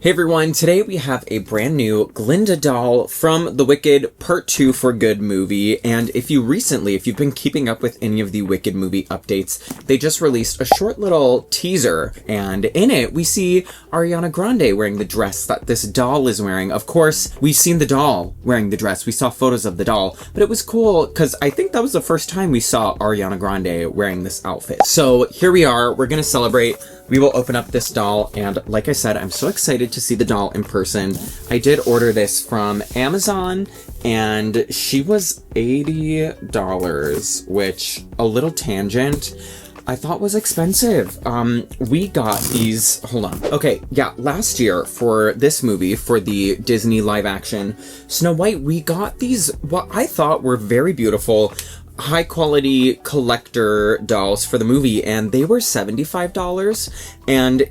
Hey everyone, today we have a brand new Glinda doll from the Wicked Part 2 for Good movie, and if you've been keeping up with any of the Wicked movie updates, they just released a short little teaser, and in it we see Ariana Grande wearing the dress that this doll is wearing. Of course, we've seen the doll wearing the dress, we saw photos of the doll, but it was cool because I think that was the first time we saw Ariana Grande wearing this outfit. So here we are, we're gonna celebrate. We will open up this doll, and like I said, I'm so excited to see the doll in person. I did order this from Amazon, and she was $80, which, a little tangent, I thought was expensive. We got these, hold on. Okay, yeah, last year for this movie, for the Disney live action Snow White, we got these, what I thought were very beautiful, high quality collector dolls for the movie, and they were $75. And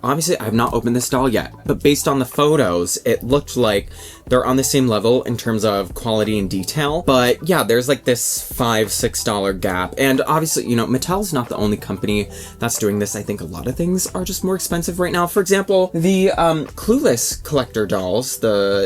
obviously I've not opened this doll yet, but based on the photos it looked like they're on the same level in terms of quality and detail. But yeah, there's like this $5-6 gap, and obviously Mattel's not the only company that's doing this. I think a lot of things are just more expensive right now. For example, the Clueless collector dolls,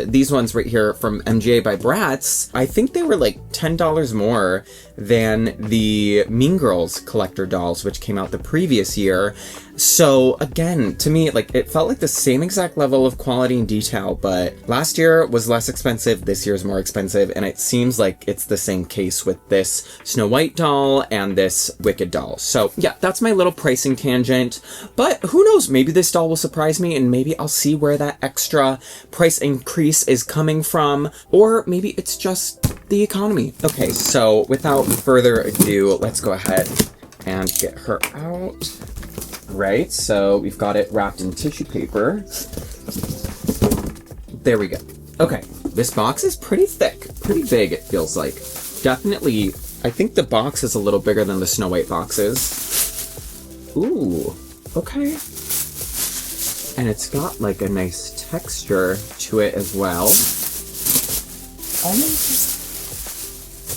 these ones right here from MGA by Bratz, I think they were like $10 more than the Mean Girls collector dolls, which came out the previous year. So again, to me, like, it felt like the same exact level of quality and detail, but last year was less expensive, this year's more expensive, and it seems like it's the same case with this Snow White doll and this Wicked doll. So yeah, that's my little pricing tangent, but who knows, maybe this doll will surprise me, and maybe I'll see where that extra price increase is coming from, or maybe it's just the economy. Okay, so without further ado, let's go ahead and get her out. Right, so we've got it wrapped in tissue paper. There we go. Okay, this box is pretty thick, pretty big, it feels like. Definitely, I think the box is a little bigger than the Snow White boxes. Ooh, okay. And it's got like a nice texture to it as well.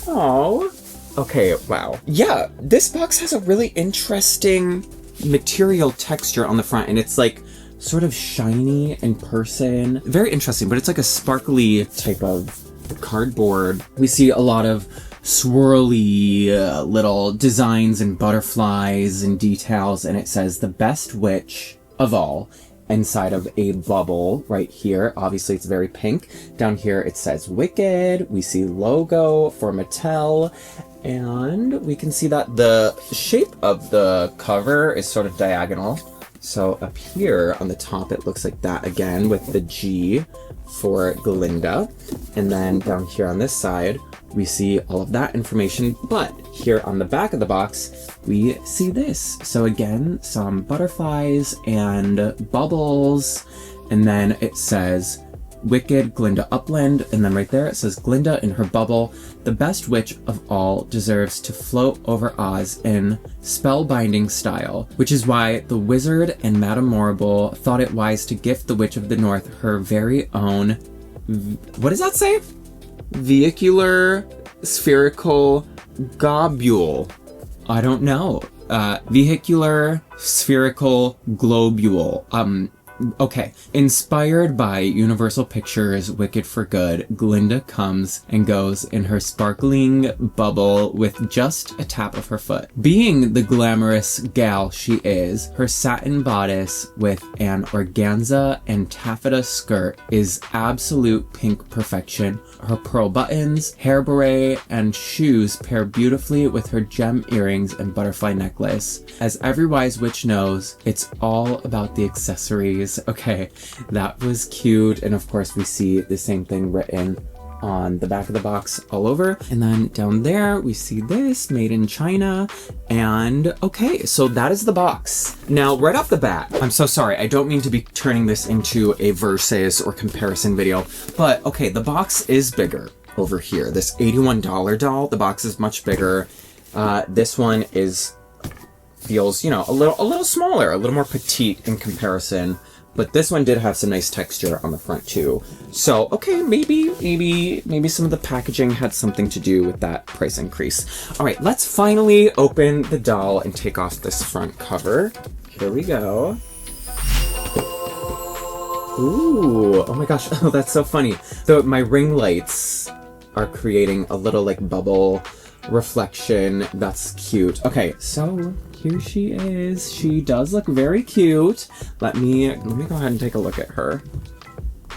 Oh. Okay, wow. Yeah, this box has a really interesting material texture on the front, and it's like sort of shiny in person. Very interesting, but it's like a sparkly type of cardboard. We see a lot of swirly little designs and butterflies and details, and it says the best witch of all inside of a bubble right here. Obviously it's very pink. Down here it says Wicked. We see logo for Mattel, and we can see that the shape of the cover is sort of diagonal. So up here on the top it looks like that again with the G for Glinda, and then down here on this side we see all of that information, but here on the back of the box we see this. So again, some butterflies and bubbles, and then it says Wicked Glinda Upland, and then right there it says Glinda in her bubble, the best witch of all deserves to float over Oz in spellbinding style, which is why the wizard and Madame Morrible thought it wise to gift the Witch of the North her very own, what does that say? Vehicular spherical globule. I don't know. Vehicular spherical globule. Okay. Inspired by Universal Pictures' Wicked for Good, Glinda comes and goes in her sparkling bubble with just a tap of her foot. Being the glamorous gal she is, her satin bodice with an organza and taffeta skirt is absolute pink perfection. Her pearl buttons, hair beret, and shoes pair beautifully with her gem earrings and butterfly necklace. As every wise witch knows, it's all about the accessories. Okay, that was cute. And of course we see the same thing written on the back of the box all over. And then down there we see this, made in China. And okay, so that is the box. Now right off the bat, I'm so sorry, I don't mean to be turning this into a versus or comparison video, but okay, the box is bigger over here. This $81 doll, the box is much bigger. This one feels, a little smaller, a little more petite in comparison. But this one did have some nice texture on the front too. So, okay, maybe some of the packaging had something to do with that price increase. All right, let's finally open the doll and take off this front cover. Here we go. Ooh, oh my gosh, oh, that's so funny. So my ring lights are creating a little like bubble reflection. That's cute. Okay, so here she is. She does look very cute. Let me go ahead and take a look at her.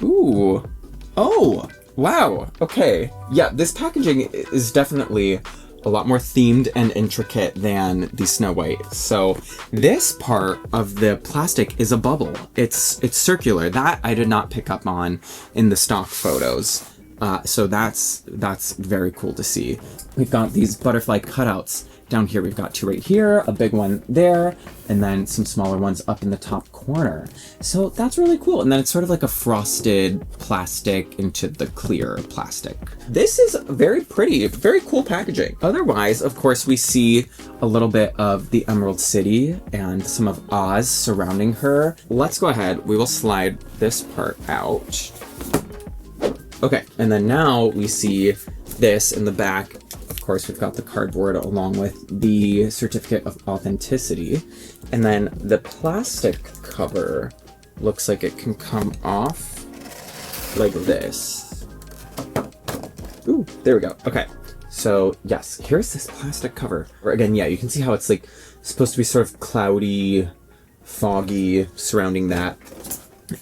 Ooh. Oh, wow. Okay. Yeah, this packaging is definitely a lot more themed and intricate than the Snow White. So this part of the plastic is a bubble. It's circular. That I did not pick up on in the stock photos. So that's very cool to see. We've got these butterfly cutouts down here. We've got 2 right here, a big one there, and then some smaller ones up in the top corner. So that's really cool. And then it's sort of like a frosted plastic into the clear plastic. This is very pretty, very cool packaging. Otherwise, of course, we see a little bit of the Emerald City and some of Oz surrounding her. Let's go ahead. We will slide this part out. Okay, and then now we see this in the back. Of course, we've got the cardboard along with the certificate of authenticity. And then the plastic cover looks like it can come off like this. Ooh, there we go. Okay, so yes, here's this plastic cover. Or again, yeah, you can see how it's like supposed to be sort of cloudy, foggy surrounding that.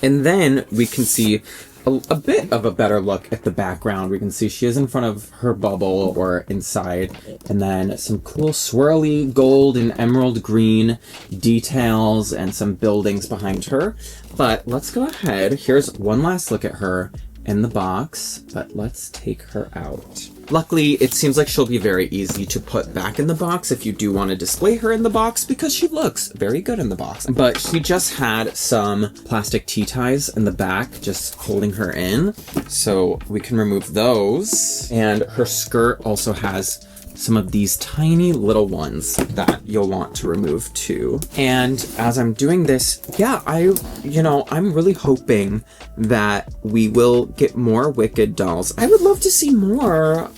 And then we can see a bit of a better look at the background. We can see she is in front of her bubble or inside, and then some cool swirly gold and emerald green details and some buildings behind her. But let's go ahead. Here's one last look at her in the box, but let's take her out. Luckily, it seems like she'll be very easy to put back in the box if you do want to display her in the box, because she looks very good in the box. But she just had some plastic tea ties in the back just holding her in, so we can remove those. And her skirt also has some of these tiny little ones that you'll want to remove too. And as I'm doing this, yeah, I'm really hoping that we will get more Wicked dolls. I would love to see more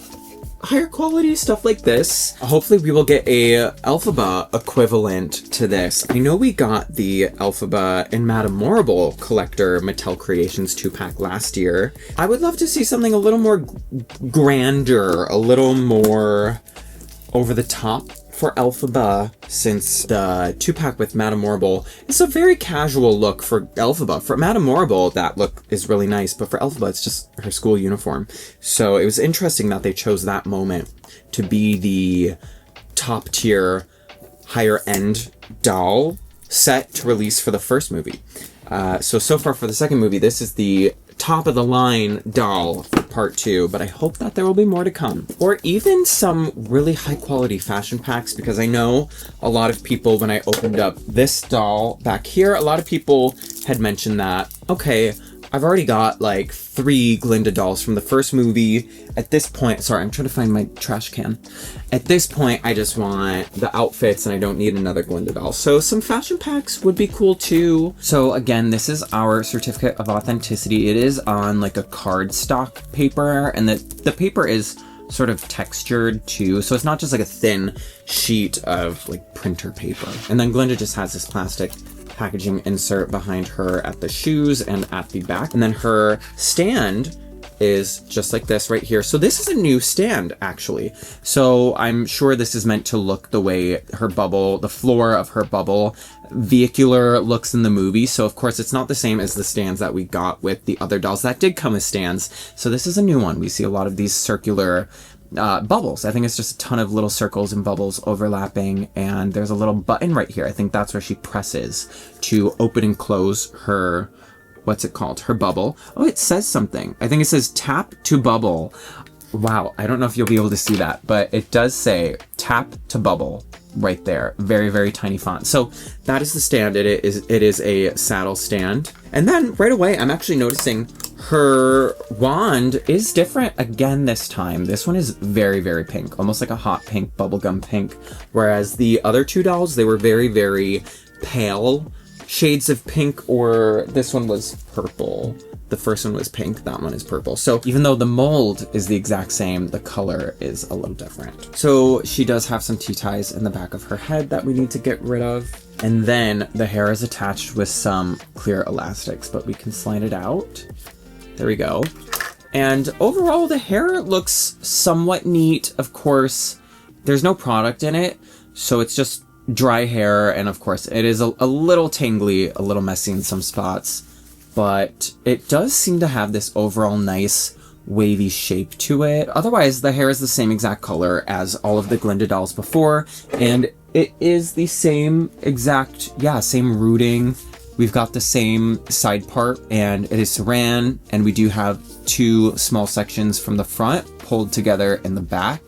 higher quality stuff like this. Hopefully we will get a Elphaba equivalent to this. I know we got the Elphaba and Madame Morrible collector Mattel Creations 2-pack last year. I would love to see something a little more grander, a little more over the top for Elphaba, since the 2-pack with Madame Morrible is a very casual look for Elphaba. For Madame Morrible, that look is really nice, but for Elphaba, it's just her school uniform. So it was interesting that they chose that moment to be the top tier, higher end doll set to release for the first movie. So far for the second movie, this is the top of the line doll for part 2, but I hope that there will be more to come. Or even some really high quality fashion packs, because I know a lot of people, when I opened up this doll back here, a lot of people had mentioned that, okay, I've already got like 3 Glinda dolls from the first movie. At this point, sorry, I'm trying to find my trash can. At this point, I just want the outfits and I don't need another Glinda doll. So some fashion packs would be cool too. So again, this is our certificate of authenticity. It is on like a cardstock paper, and the paper is sort of textured too. So it's not just like a thin sheet of like printer paper. And then Glinda just has this plastic packaging insert behind her at the shoes and at the back. And then her stand is just like this right here. So this is a new stand, actually. So I'm sure this is meant to look the way her bubble, the floor of her bubble vehicular looks in the movie. So of course it's not the same as the stands that we got with the other dolls that did come as stands. So this is a new one. We see a lot of these circular bubbles. I think it's just a ton of little circles and bubbles overlapping, and there's a little button right here. I think that's where she presses to open and close her, what's it called? Her bubble. Oh, it says something. I think it says tap to bubble. Wow, I don't know if you'll be able to see that, but it does say tap to bubble right there. Very, very tiny font. So that is the stand. It is a saddle stand. And then right away, I'm actually noticing her wand is different again this time. This one is very, very pink, almost like a hot pink, bubblegum pink. Whereas the other 2 dolls, they were very, very pale shades of pink, or this one was purple. The first one was pink, that one is purple. So even though the mold is the exact same, the color is a little different. So she does have some T-ties in the back of her head that we need to get rid of. And then the hair is attached with some clear elastics, but we can slide it out. There we go. And overall, the hair looks somewhat neat. Of course, there's no product in it, so it's just dry hair. And of course, it is a little tangly, a little messy in some spots. But it does seem to have this overall nice wavy shape to it. Otherwise, the hair is the same exact color as all of the Glinda dolls before, and it is the same exact, same rooting. We've got the same side part, and it is saran, and we do have two small sections from the front pulled together in the back,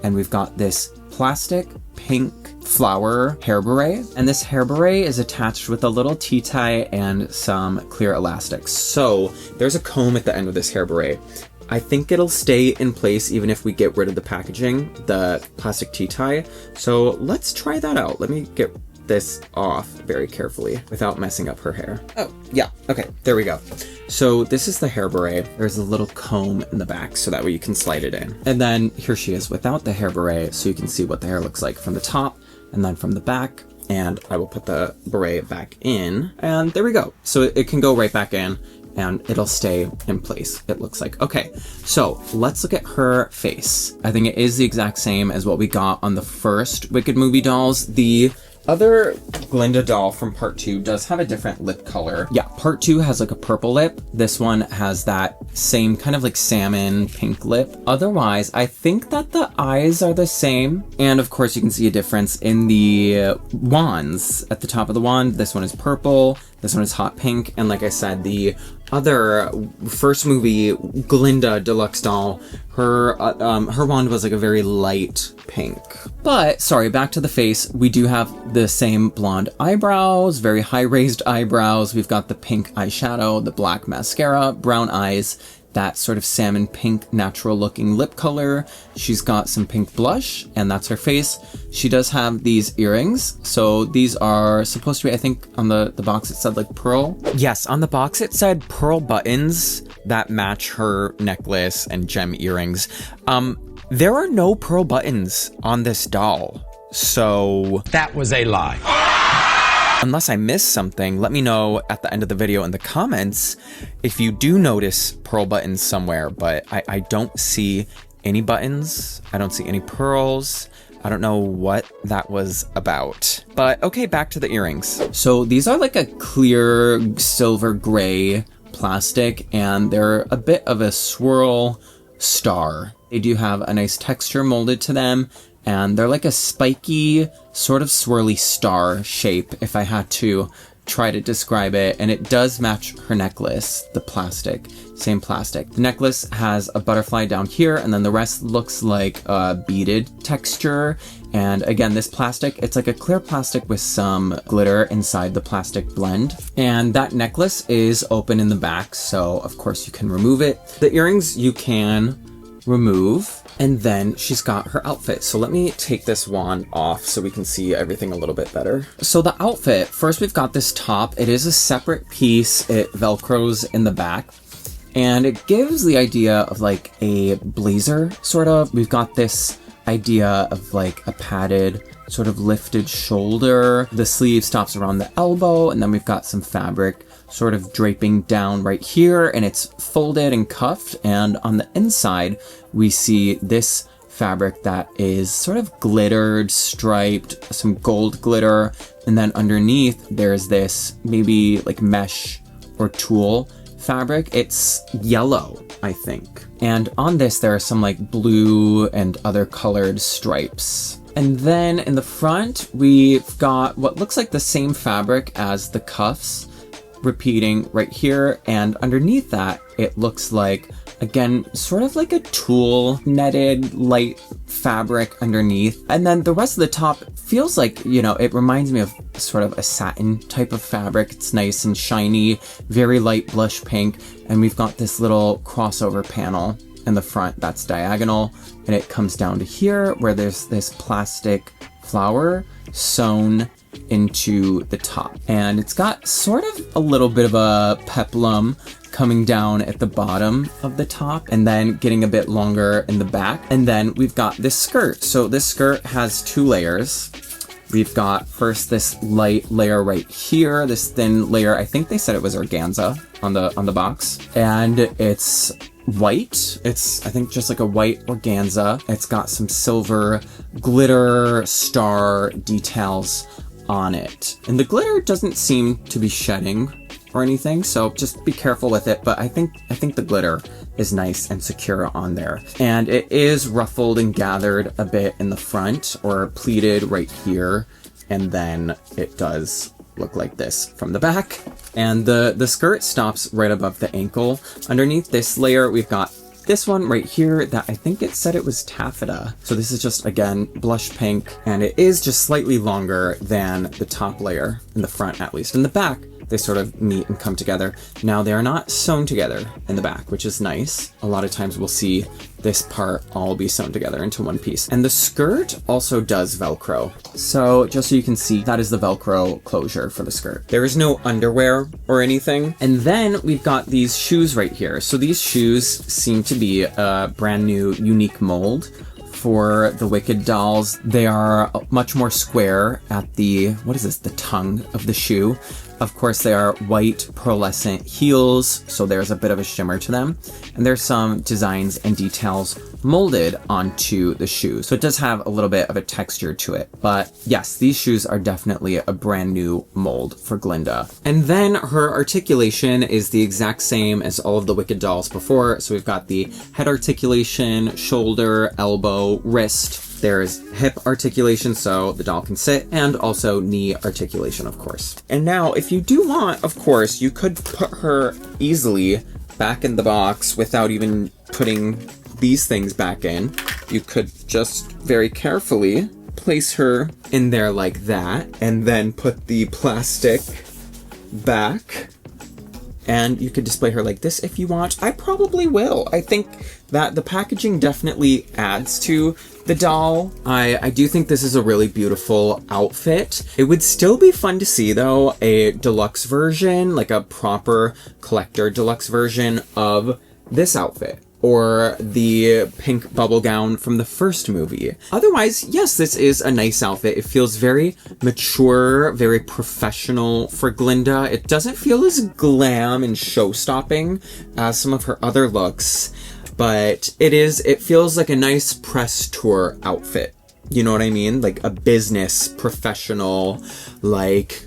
and we've got this plastic pink flower hair beret, and this hair beret is attached with a little T-tie and some clear elastics. So there's a comb at the end of this hair beret. I think it'll stay in place even if we get rid of the packaging, the plastic T-tie. So let's try that out. Let me get this off very carefully without messing up her hair. Oh, yeah, okay, there we go. So this is the hair beret. There's a little comb in the back so that way you can slide it in. And then here she is without the hair beret, so you can see what the hair looks like from the top and then from the back. And I will put the beret back in, and there we go. So it can go right back in and it'll stay in place, it looks like. Okay, so let's look at her face. I think it is the exact same as what we got on the first Wicked Movie dolls. The other Glinda doll from part 2 does have a different lip color. Yeah, part 2 has like a purple lip. This one has that same kind of like salmon pink lip. Otherwise, I think that the eyes are the same. And of course, you can see a difference in the wands. At the top of the wand, this one is purple, this one is hot pink. And like I said, the other first movie Glinda deluxe doll, her wand was like a very light pink. But sorry, back to the face. We do have the same blonde eyebrows, very high raised eyebrows. We've got the pink eyeshadow, the black mascara, brown eyes, that sort of salmon pink natural looking lip color. She's got some pink blush, and that's her face. She does have these earrings. So these are supposed to be, I think on the box it said like pearl. Yes, on the box it said pearl buttons that match her necklace and gem earrings. There are no pearl buttons on this doll. So that was a lie. Unless I missed something, let me know at the end of the video in the comments if you do notice pearl buttons somewhere, but I don't see any buttons. I don't see any pearls. I don't know what that was about. But okay, back to the earrings. So these are like a clear silver gray plastic, and they're a bit of a swirl star. They do have a nice texture molded to them, and they're like a spiky, sort of swirly star shape, if I had to try to describe it. And it does match her necklace, the plastic, same plastic. The necklace has a butterfly down here, and then the rest looks like a beaded texture. And again, this plastic, it's like a clear plastic with some glitter inside the plastic blend. And that necklace is open in the back, so of course you can remove it. The earrings you can remove. And then she's got her outfit. So let me take this wand off so we can see everything a little bit better. So the outfit, first we've got this top. It is a separate piece. It Velcros in the back. And it gives the idea of like a blazer, sort of. We've got this idea of like a padded, sort of lifted shoulder. The sleeve stops around the elbow, and then we've got some fabric sort of draping down right here, and it's folded and cuffed. And on the inside, we see this fabric that is sort of glittered, striped, some gold glitter. And then underneath, there's this maybe like mesh or tulle fabric. It's yellow, I think. And on this, there are some like blue and other colored stripes. And then in the front, we've got what looks like the same fabric as the cuffs, repeating right here. And underneath that, it looks like, again, sort of like a tulle netted light fabric underneath. And then the rest of the top feels like, you know, it reminds me of sort of a satin type of fabric. It's nice and shiny, very light blush pink. And we've got this little crossover panel in the front that's diagonal, and it comes down to here where there's this plastic flower sewn into the top. And it's got sort of a little bit of a peplum coming down at the bottom of the top and then getting a bit longer in the back. And then we've got this skirt. So this skirt has 2 layers. We've got first this light layer right here, this thin layer. I think they said it was organza on the box. And it's white. It's, I think, just like a white organza. It's got some silver glitter star details on it. And the glitter doesn't seem to be shedding or anything, so just be careful with it. But I think the glitter is nice and secure on there. And it is ruffled and gathered a bit in the front, or pleated right here. And then it does look like this from the back. And the skirt stops right above the ankle. Underneath this layer, we've got this one right here that I think it said it was taffeta. So this is just, again, blush pink, and it is just slightly longer than the top layer, in the front at least. In the back, they sort of meet and come together. Now, they are not sewn together in the back, which is nice. A lot of times we'll see this part all be sewn together into one piece. And the skirt also does Velcro. So just so you can see, that is the Velcro closure for the skirt. There is no underwear or anything. And then we've got these shoes right here. So these shoes seem to be a brand new, unique mold for the Wicked dolls. They are much more square at the, what is this, the tongue of the shoe. Of course, they are white pearlescent heels, so there's a bit of a shimmer to them. And there's some designs and details molded onto the shoe. So it does have a little bit of a texture to it. But yes, these shoes are definitely a brand new mold for Glinda. And then her articulation is the exact same as all of the Wicked dolls before. So we've got the head articulation, shoulder, elbow, wrist. There's hip articulation, so the doll can sit, and also knee articulation, of course. And now, if you do want, of course, you could put her easily back in the box without even putting these things back in. You could just very carefully place her in there like that, and then put the plastic back. And you could display her like this if you want. I probably will. I think that the packaging definitely adds to the doll. I do think this is a really beautiful outfit. It would still be fun to see, though, a deluxe version, like a proper collector deluxe version of this outfit, or the pink bubble gown from the first movie. Otherwise, yes, this is a nice outfit. It feels very mature, very professional for Glinda. It doesn't feel as glam and show-stopping as some of her other looks, but it feels like a nice press tour outfit. You know what I mean? Like a business professional, like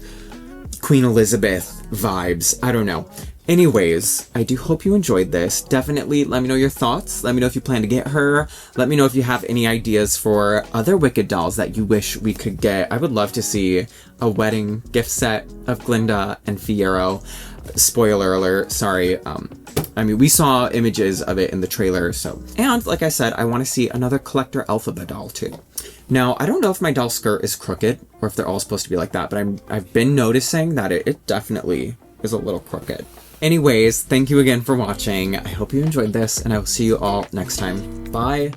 Queen Elizabeth vibes. I don't know. Anyways, I do hope you enjoyed this. Definitely let me know your thoughts. Let me know if you plan to get her. Let me know if you have any ideas for other Wicked dolls that you wish we could get. I would love to see a wedding gift set of Glinda and Fiyero. Spoiler alert, sorry. I mean, we saw images of it in the trailer, so. And like I said, I want to see another collector Elphaba doll too. Now, I don't know if my doll skirt is crooked or if they're all supposed to be like that, but I've been noticing that it definitely is a little crooked. Anyways, thank you again for watching. I hope you enjoyed this, and I will see you all next time. Bye!